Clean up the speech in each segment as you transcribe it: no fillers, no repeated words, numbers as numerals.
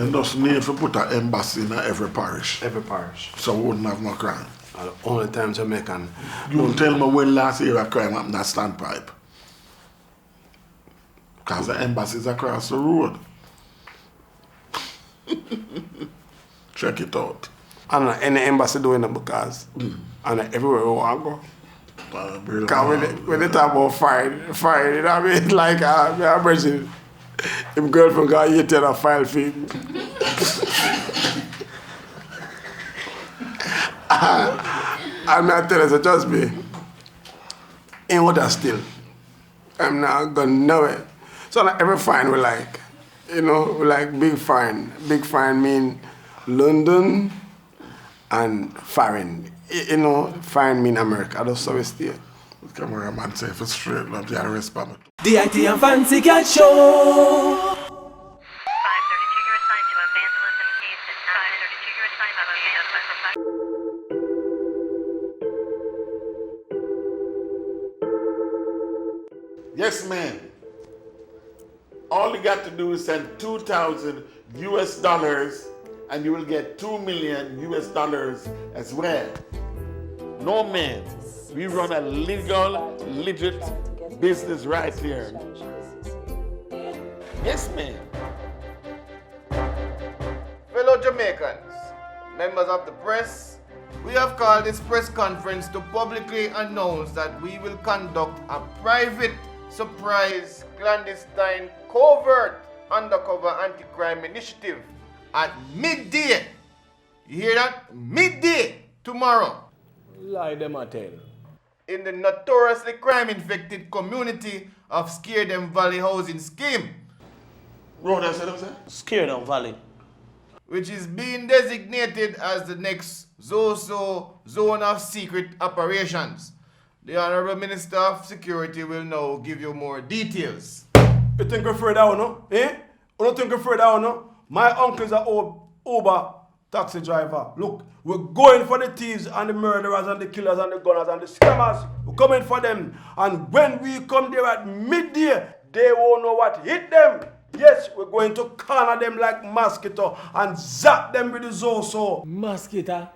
And just need to put an embassy in every parish. Every parish. So we wouldn't have no crime. And the only time Jamaican. You tell me when last year a crime happened at Standpipe. Because the embassy is across the road. Check it out. And any embassy doing it because and everywhere we want to go. Because when they talk about fine, you know what I mean? Like, I imagine if girlfriend got you tell a file fee. I'm not telling you, trust me. Ain't what I still. I'm not gonna know it. So like every fine we like, you know, we like big fine. Big fine mean London and foreign. You know, fine mean America. I just saw it still. The cameraman say for straight, love the arrest permit. DIT and Fancy Cat Show. 532, you're assigned to a vandalism case at 532, you're assigned to a Yes, ma'am. All you got to do is send $2,000 US and you will get $2 million US as well. No, man. We run a legal, legit business right here. Yes, ma'am. Fellow Jamaicans, members of the press, we have called this press conference to publicly announce that we will conduct a private, surprise, clandestine, covert, undercover anti-crime initiative at midday. You hear that? Midday tomorrow. Lie them a tell. In the notoriously crime-infected community of Scaredem Valley Housing Scheme. Road, I said, I'm saying? Scaredem Valley. Which is being designated as the next Zoso Zone of Secret Operations. The Honorable Minister of Security will now give you more details. You think we're further down, no? Eh? You don't think we're further down, no? My uncle's an Uber taxi driver. Look, we're going for the thieves and the murderers and the killers and the gunners and the scammers. We're coming for them. And when we come there at midday, they won't know what hit them. Yes, we're going to corner them like mosquito and zap them with the Zoso. Mosquito?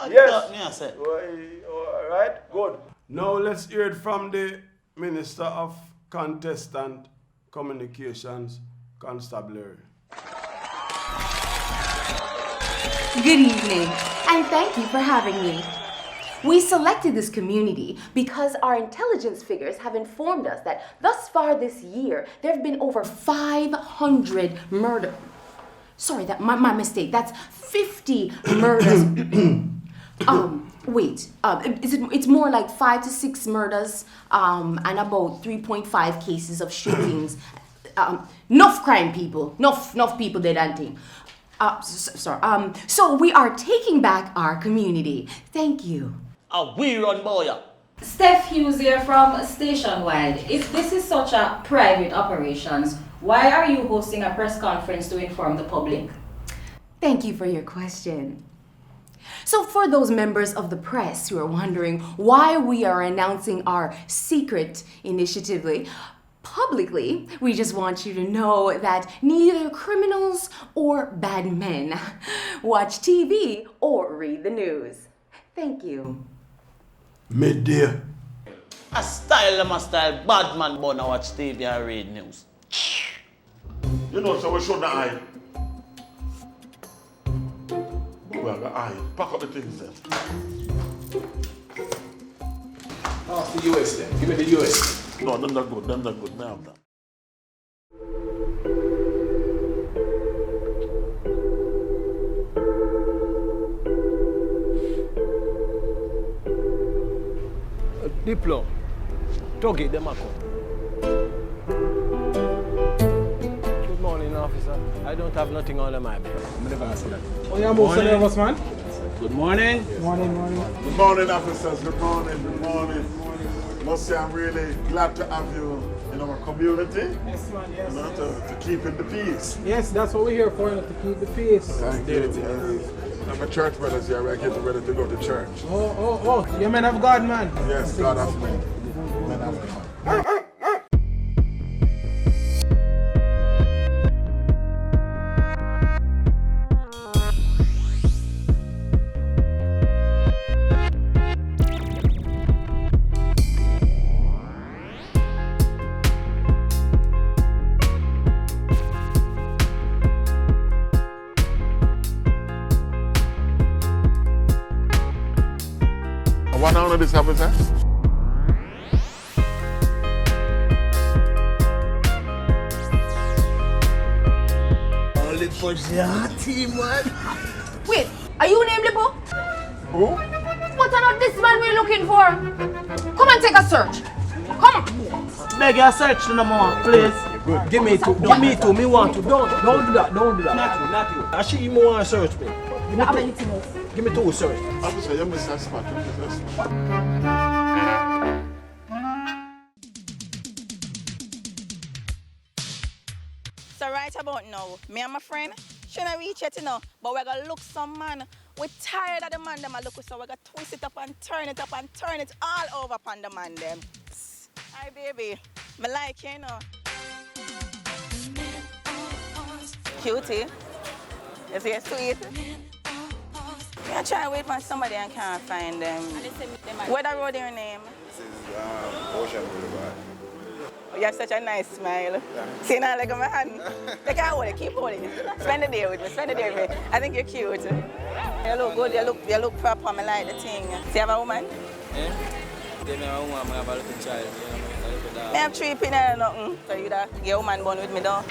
Yes. All right, good. Now let's hear it from the Minister of Contestant Communications, Constabulary. Good evening, and thank you for having me. We selected this community because our intelligence figures have informed us that thus far this year, there have been over 500 murders. Sorry, my mistake. That's 50 murders. It's more like 5 to 6 murders and about 3.5 cases of shootings. Enough crime people, enough people dead and thing. So we are taking back our community. Thank you. We run Boya. Steph Hughes here from Stationwide. If this is such a private operations, why are you hosting a press conference to inform the public? Thank you for your question. So for those members of the press who are wondering why we are announcing our secret initiative publicly, we just want you to know that neither criminals or bad men watch TV or read the news. Thank you. Midday. A style, bad man born watch TV and read news. You know, so we show the eye. Well, the eye. Pack up the things then. Oh, the US then. Give me the US. No, them not good. Them not good. Now, that. Diplo. Togi, them a come. Good morning, officer. I don't have nothing on my bed. I'm never gonna say that. Oh, yeah, most nervous, man. Good morning. Morning. Good morning, officers. Good morning. Must say I'm really glad to have you in our community. Yes, man, yes. You know, to keep in the peace. Yes, that's what we're here for, to keep the peace. Thank you. I'm a church brothers here. We're getting ready to go to church. Oh, you're men of God, man. Yes, God of men. Men of God. One on this officer. Only for your team, man. Wait, are you named Libo? Who? What are not this man we're looking for? Come and take a search. Come on. Beg you search no more, please. Give me two. Me want to. Don't do that. Not you. I see you want to search me. Give me two search. Officer, you miss that spot. You miss that spot. So right about now, me and my friend shouldn't reach yet, you know, but we're gonna look some man. We're tired of the man them a look, so we're gonna twist it up and turn it all over upon the man them. Hi baby, me like you, you know. Cutie, you see it's sweet. I'm trying to wait for somebody and can't find them. What road your name? This is Ocean Boulevard. You have such a nice smile. See now, like my hand. They can't hold it, keep holding it. Spend the day with me, I think you're cute. You look good, you look proper, I like the thing. See, you have a woman? Yeah, I have a woman, I have a little child. I have 3 pin and nothing. So you that get a woman born with me though?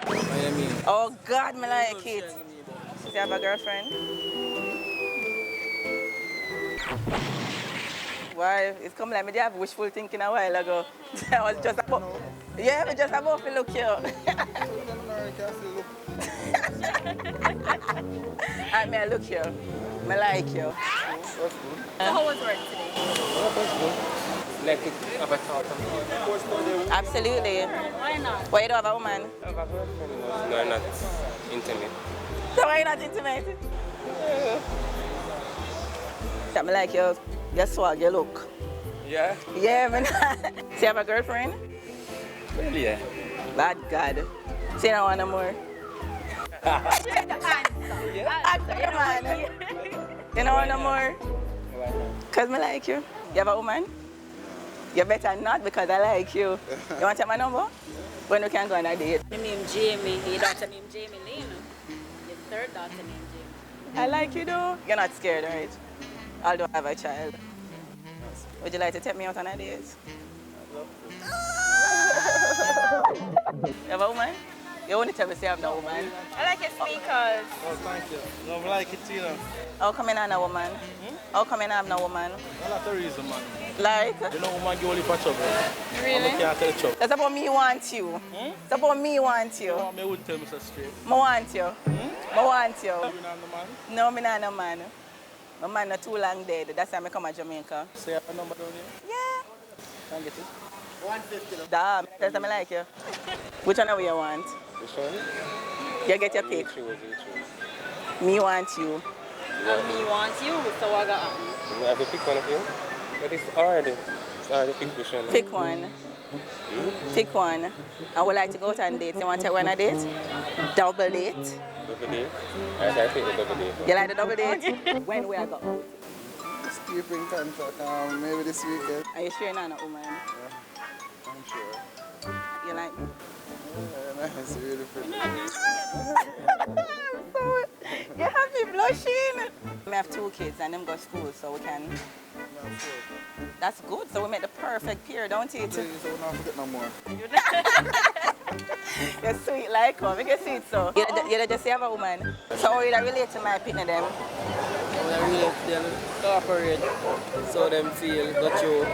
What do you mean? Oh God, me like it. Do you have a girlfriend? Why? It's come like me have wishful thinking a while ago. I was just about, yeah, me just about to look here. I mean, look here. I like you. So how was work today? Like it, have a thought. Absolutely. Why not? Why you don't have a woman? No, not intimate. So why you not intimate? I like your swag, your look. Yeah? Yeah, man. So you have a girlfriend? Well, yeah. Bad God. So you don't want no more? Answer, man. You don't want no more? Because I like you. You have a woman? You better not because I like you. You want to take my number? When we can go on a date? My name Jamie. Your daughter named Jamie Lane. Your third daughter named Jamie. I like you though. You're not scared, right? Although I have a child. Would you like to take me out on a date? You have a woman? You only tell me say I have no woman. I like your speakers. Oh, thank you. No, I like it too, you know. How come you not have no woman? How come you not have no woman? Well, that's the reason, man. Like? You know, woman give only for trouble. Really? I can't tell the trouble. That's about me want you. It's about me want you. No, I wouldn't tell me so straight. I want you. I want you. You not the man? No, I'm not no man. My man not too long dead. That's why I come to Jamaica. Say a number down here. Yeah. Can I get it? 150. Damn, that's why I like you. Which one do you want? Which one? You get your pick. Which one? Me want you. And me want you, so I got I have to pick one of you. But it's already picked which one. Pick one. Pick one. I would like to go out on date. You want to take one on a date? Double date. Double date? I take the double date. You like the double date? When we are go out? Just keep in contact. Maybe this weekend. Are you sure you're not a woman? I'm sure. You like me? It's beautiful. You have me blushing. I have 2 kids and them go to school, so we can. That's good. So we make the perfect pair, don't it? Please don't forget no more. You're sweet like her. Make you see it so. You just have a woman. So how you relate to my picnic them? I relate to them, cooperate, so them feel got you.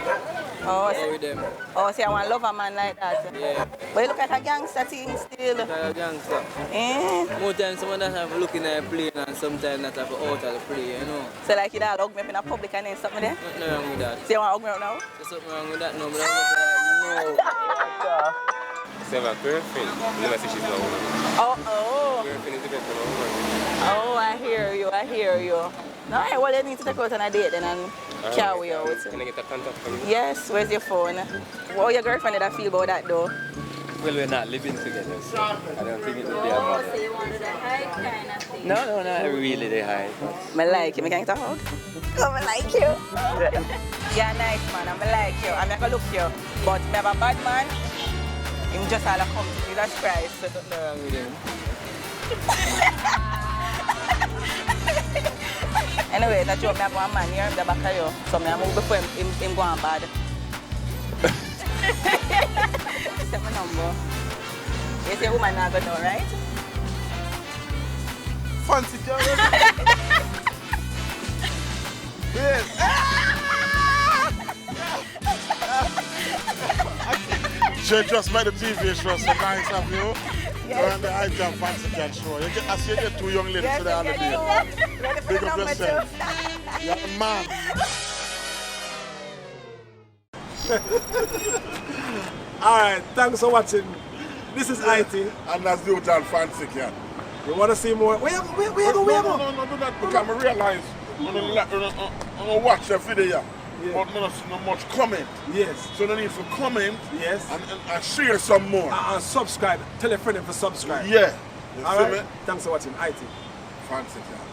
Oh, with them. Oh, so you want to love a man like that? Yeah. But you look like a gangster thing still. Like a gangster. Eh? More times someone that have looking at a plane and sometimes that have out of the plane, you know. So like you don't hug me up in a public and then something there? Nothing wrong with that. So you want to hug me up now? There's something wrong with that, no, but I So I have a girlfriend. You never say she's not a woman. Oh. Girlfriend is different from a woman. Oh, I hear you. No, well, you need to take out on a date then and carry out. Can I get a contact from you? Yes, where's your phone? What your girlfriend did I feel about that though? Well, we're not living together, so I don't think it would be a problem. so you wanted a hike kind of thing? No, not really the high. I like you. I can get a hug. Oh, I like you. You're nice, man. I like you. I'm not going to look you. But I have a bad man. Him just all come to Jesus Christ. So nothing wrong with him. Anyway, that joke me have one man here in the back of you. So me move before him go on bad. Set my number. You say woman not gonna know, right? Fancy girl. Yes. She just made the TV show, so nice of you. Yes. And the item fancy girl show. I see you get two young ladies today on the day. Big up yourself. You're a man. Alright, thanks for watching. This is IT. And that's the hotel fancy cat. You want to see more? Where you go? No, do that because I realize I'm gonna watch the video, but not so much comment. Yes. So no need for comment. Yes. And share some more. And subscribe. Tell a friend to subscribe. Yeah. You see Alright. me? Thanks for watching IT. Fancy cat.